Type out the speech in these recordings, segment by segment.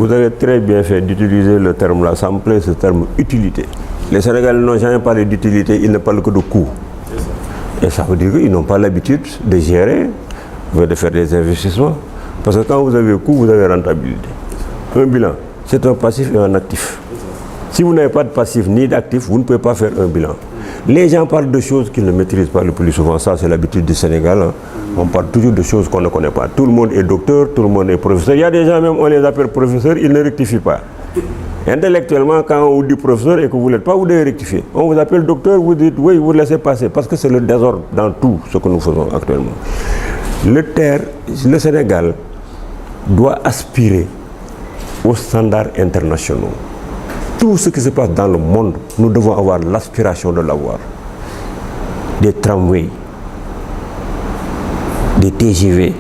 Vous avez très bien fait d'utiliser le terme là, ça me plaît ce terme utilité. Les Sénégalais n'ont jamais parlé d'utilité, ils ne parlent que de coût. Et ça veut dire qu'ils n'ont pas l'habitude de gérer, de faire des investissements. Parce que quand vous avez coût, vous avez rentabilité. Un bilan, c'est un passif et un actif. Si vous n'avez pas de passif ni d'actif, vous ne pouvez pas faire un bilan. Les gens parlent de choses qu'ils ne maîtrisent pas le plus souvent. Ça, c'est l'habitude du Sénégal. Hein. On parle toujours de choses qu'on ne connaît pas. Tout le monde est docteur, tout le monde est professeur. Il y a des gens, même, on les appelle professeurs, ils ne rectifient pas. Intellectuellement, quand on vous dit professeur et que vous ne l'êtes pas, vous devez rectifier. On vous appelle docteur, vous dites oui, vous laissez passer. Parce que c'est le désordre dans tout ce que nous faisons actuellement. Le Sénégal doit aspirer aux standards internationaux. Tout ce qui se passe dans le monde, nous devons avoir l'aspiration de l'avoir. Des tramways, des TGV,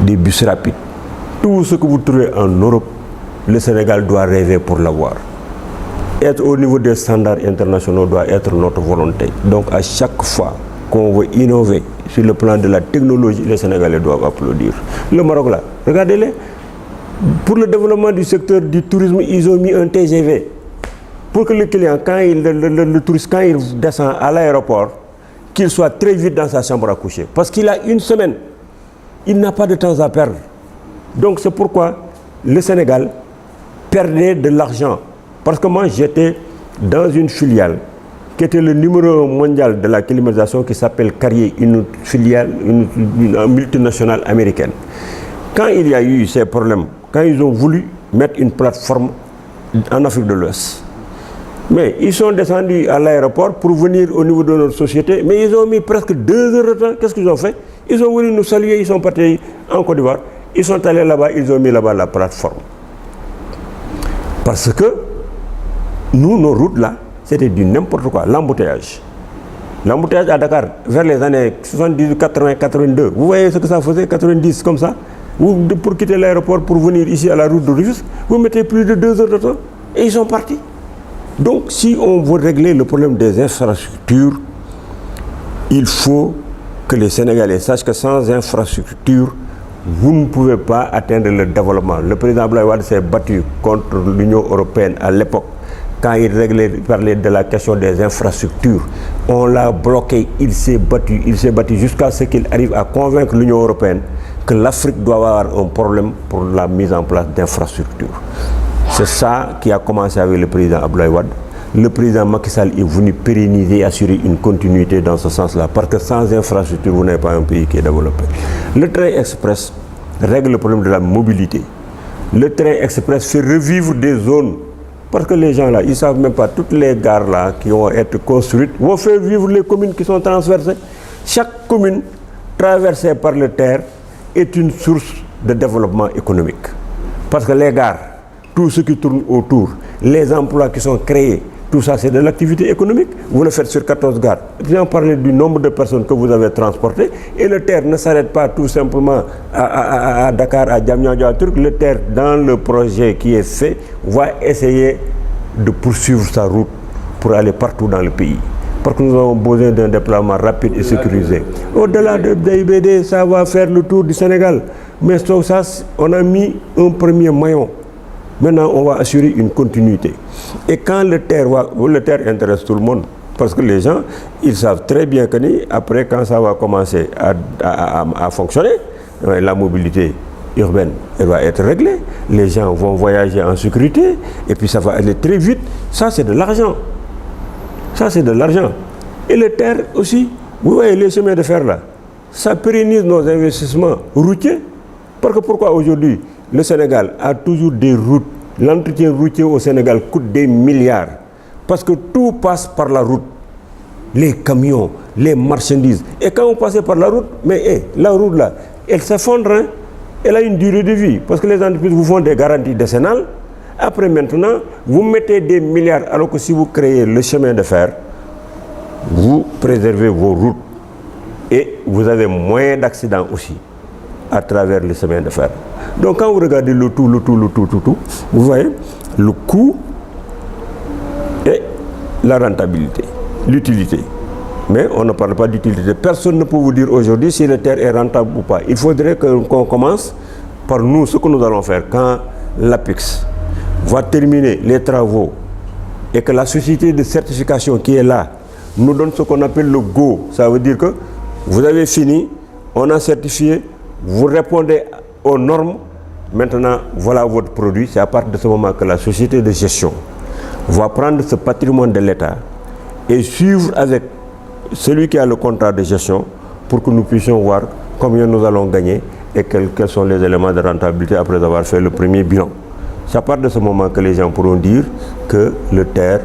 des bus rapides. Tout ce que vous trouvez en Europe, le Sénégal doit rêver pour l'avoir. Être au niveau des standards internationaux doit être notre volonté. Donc à chaque fois qu'on veut innover sur le plan de la technologie, les Sénégalais doivent applaudir. Le Maroc là, regardez-les. Pour le développement du secteur du tourisme, ils ont mis un TGV. Pour que le client, le touriste, quand il descend à l'aéroport, qu'il soit très vite dans sa chambre à coucher. Parce qu'il a une semaine. Il n'a pas de temps à perdre. Donc c'est pourquoi le Sénégal perdait de l'argent. Parce que moi, j'étais dans une filiale qui était le numéro 1 mondial de la climatisation qui s'appelle Carrier, une filiale, une multinationale américaine. Quand il y a eu ces problèmes, quand ils ont voulu mettre une plateforme en Afrique de l'Ouest, mais ils sont descendus à l'aéroport pour venir au niveau de notre société, mais ils ont mis presque 2 heures de temps. Qu'est-ce qu'ils ont fait? Ils ont voulu nous saluer, ils sont partis en Côte d'Ivoire, ils sont allés là-bas, ils ont mis là-bas la plateforme. Parce que nous, nos routes là, c'était du n'importe quoi, l'embouteillage. L'embouteillage à Dakar, vers les années 70, 80, 82, vous voyez ce que ça faisait, 90 comme ça. Pour quitter l'aéroport, pour venir ici à la route de Rufisque, vous mettez plus de 2 heures de temps et ils sont partis. Donc si on veut régler le problème des infrastructures, il faut que les Sénégalais sachent que sans infrastructure, vous ne pouvez pas atteindre le développement. Le président Abdoulaye Wade s'est battu contre l'Union européenne à l'époque. Quand il parlait de la question des infrastructures, on l'a bloqué, il s'est battu jusqu'à ce qu'il arrive à convaincre l'Union européenne que l'Afrique doit avoir un problème pour la mise en place d'infrastructures. C'est ça qui a commencé avec le président Abdoulaye Wade. Le président Macky Sall est venu pérenniser et assurer une continuité dans ce sens-là, parce que sans infrastructure, vous n'avez pas un pays qui est développé. Le train express règle le problème de la mobilité. Le train express fait revivre des zones, parce que les gens là, ils ne savent même pas, toutes les gares là qui vont être construites vont faire vivre les communes qui sont transversées. Chaque commune traversée par le terre est une source de développement économique. Parce que les gares, tout ce qui tourne autour, les emplois qui sont créés, tout ça c'est de l'activité économique. Vous le faites sur 14 gares. Bien parler du nombre de personnes que vous avez transportées, et le terre ne s'arrête pas tout simplement à Dakar, à Diamniadio, à Turc. Le terre, dans le projet qui est fait, va essayer de poursuivre sa route pour aller partout dans le pays. Parce que nous avons besoin d'un déploiement rapide et sécurisé. Au-delà de l'IBD, ça va faire le tour du Sénégal. Mais ça, on a mis un premier maillon. Maintenant, on va assurer une continuité. Et quand le terre intéresse tout le monde, parce que les gens, ils savent très bien que après, quand ça va commencer à fonctionner, la mobilité urbaine, elle va être réglée. Les gens vont voyager en sécurité, et puis ça va aller très vite. Ça, c'est de l'argent. Ça, c'est de l'argent. Et le terre aussi, vous voyez les chemins de fer là, ça pérennise nos investissements routiers. Parce que pourquoi aujourd'hui, le Sénégal a toujours des routes. L'entretien routier au Sénégal coûte des milliards. Parce que tout passe par la route. Les camions, les marchandises. Et quand on passe par la route, mais la route là, elle s'effondre. Hein? Elle a une durée de vie. Parce que les entreprises vous font des garanties décennales. Après maintenant, vous mettez des milliards, alors que si vous créez le chemin de fer, vous préservez vos routes et vous avez moins d'accidents aussi à travers le chemin de fer. Donc quand vous regardez le tout, vous voyez le coût et la rentabilité, l'utilité. Mais on ne parle pas d'utilité. Personne ne peut vous dire aujourd'hui si le terre est rentable ou pas. Il faudrait qu'on commence par nous, ce que nous allons faire. Quand l'APEX va terminer les travaux et que la société de certification qui est là nous donne ce qu'on appelle le go, ça veut dire que vous avez fini, on a certifié, vous répondez aux normes, maintenant voilà votre produit. C'est à partir de ce moment que la société de gestion va prendre ce patrimoine de l'État et suivre avec celui qui a le contrat de gestion pour que nous puissions voir combien nous allons gagner et quels sont les éléments de rentabilité après avoir fait le premier bilan. C'est à partir de ce moment que les gens pourront dire que le terre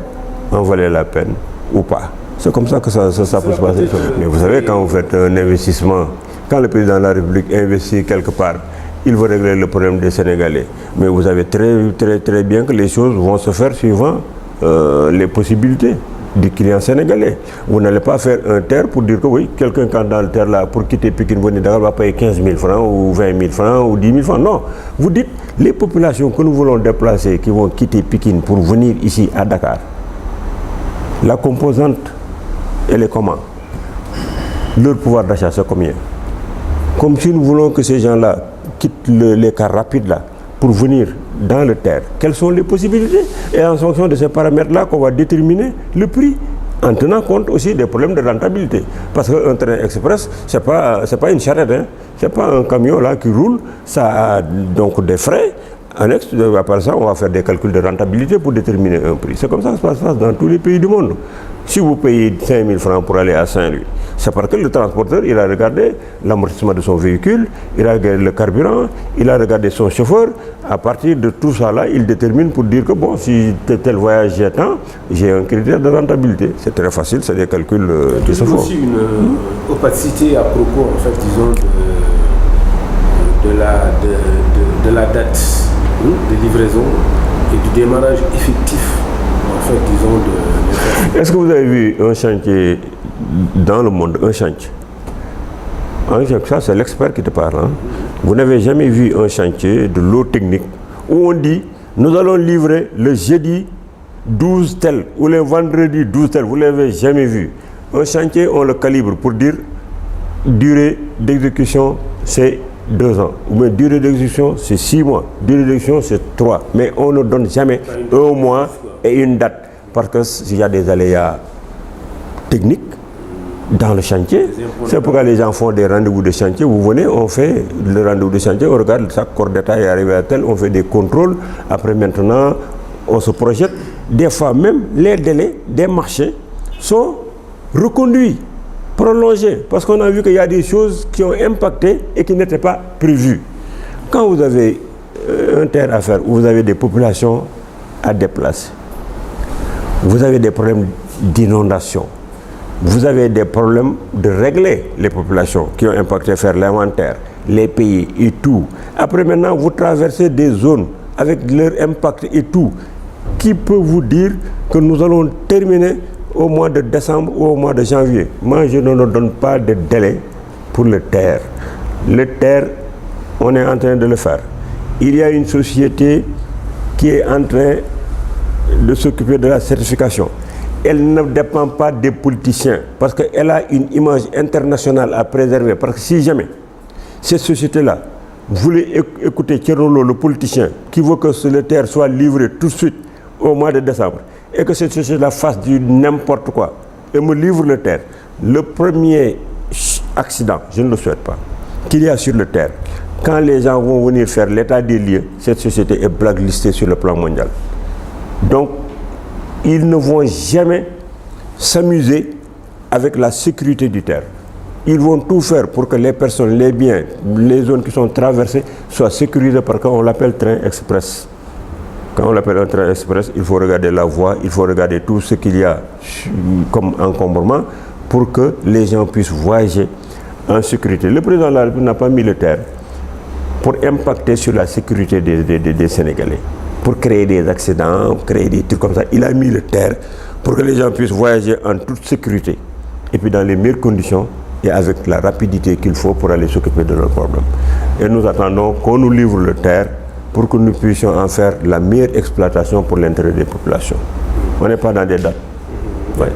en valait la peine ou pas. C'est comme ça que ça peut se passer. Mais vous savez, quand vous faites un investissement, quand le président de la République investit quelque part, il veut régler le problème des Sénégalais. Mais vous savez très bien que les choses vont se faire suivant les possibilités du client sénégalais. Vous n'allez pas faire un terre pour dire que oui, quelqu'un quand dans le terre là, pour quitter Pikine, venir Dakar, va payer 15 000 francs ou 20 000 francs ou 10 000 francs. Non, vous dites les populations que nous voulons déplacer, qui vont quitter Pikine pour venir ici à Dakar, la composante, elle est comment? Leur pouvoir d'achat, c'est combien? Comme si nous voulons que ces gens-là quittent les cars rapides là pour venir dans le terre, quelles sont les possibilités? Et en fonction de ces paramètres-là qu'on va déterminer le prix, en tenant compte aussi des problèmes de rentabilité. Parce qu'un train express, c'est pas une charrette, hein? C'est pas un camion là qui roule, ça a donc des frais annexes. À part ça, on va faire des calculs de rentabilité pour déterminer un prix. C'est comme ça que ça se passe dans tous les pays du monde. Si vous payez 5 000 francs pour aller à Saint-Louis, c'est parce que le transporteur, il a regardé l'amortissement de son véhicule, il a regardé le carburant, il a regardé son chauffeur. À partir de tout ça là, il détermine pour dire que bon, si tel voyage j'ai tant, j'ai un critère de rentabilité. C'est très facile, c'est des calculs qui se font. Il y a aussi une opacité à propos, en fait, disons, de la date de livraison et du démarrage effectif, en fait, disons, de... Est-ce que vous avez vu un chantier dans le monde, un chantier? Ça, c'est l'expert qui te parle. Hein? Vous n'avez jamais vu un chantier de l'eau technique où on dit, nous allons livrer le jeudi 12 tel ou le vendredi 12 tel. Vous ne l'avez jamais vu. Un chantier, on le calibre pour dire, durée d'exécution, c'est 2 ans. Ou bien durée d'exécution, c'est 6 mois. Durée d'exécution, c'est 3. Mais on ne donne jamais 1 mois et une date. Parce qu'il y a des aléas techniques dans le chantier. C'est pourquoi les gens font des rendez-vous de chantier. Vous venez, on fait le rendez-vous de chantier, on regarde chaque corps d'état est arrivé à tel, on fait des contrôles. Après maintenant, on se projette. Des fois même, les délais des marchés sont reconduits, prolongés. Parce qu'on a vu qu'il y a des choses qui ont impacté et qui n'étaient pas prévues. Quand vous avez un terre à faire, où vous avez des populations à déplacer, vous avez des problèmes d'inondation, vous avez des problèmes de régler les populations qui ont impacté, faire l'inventaire, les pays et tout. Après maintenant, vous traversez des zones avec leur impact et tout. Qui peut vous dire que nous allons terminer au mois de décembre ou au mois de janvier? Moi, je ne donne pas de délai pour le terre. Le terre, on est en train de le faire. Il y a une société qui est en train de s'occuper de la certification. Elle ne dépend pas des politiciens parce qu'elle a une image internationale à préserver. Parce que si jamais cette société-là voulait écouter Thierno, le politicien, qui veut que le terre soit livré tout de suite au mois de décembre, et que cette société-là fasse du n'importe quoi, et me livre le terre, le premier accident, je ne le souhaite pas, qu'il y a sur le terre, quand les gens vont venir faire l'état des lieux, cette société est blacklistée sur le plan mondial. Donc, ils ne vont jamais s'amuser avec la sécurité du terre. Ils vont tout faire pour que les personnes, les biens, les zones qui sont traversées soient sécurisées parce qu'on l'appelle train express. Quand on l'appelle un train express, il faut regarder la voie, il faut regarder tout ce qu'il y a comme encombrement pour que les gens puissent voyager en sécurité. Le président de la République n'a pas mis le terre pour impacter sur la sécurité des Sénégalais, pour créer des accidents, créer des trucs comme ça. Il a mis le terre pour que les gens puissent voyager en toute sécurité et puis dans les meilleures conditions et avec la rapidité qu'il faut pour aller s'occuper de leurs problèmes. Et nous attendons qu'on nous livre le terre pour que nous puissions en faire la meilleure exploitation pour l'intérêt des populations. On n'est pas dans des dates. Ouais.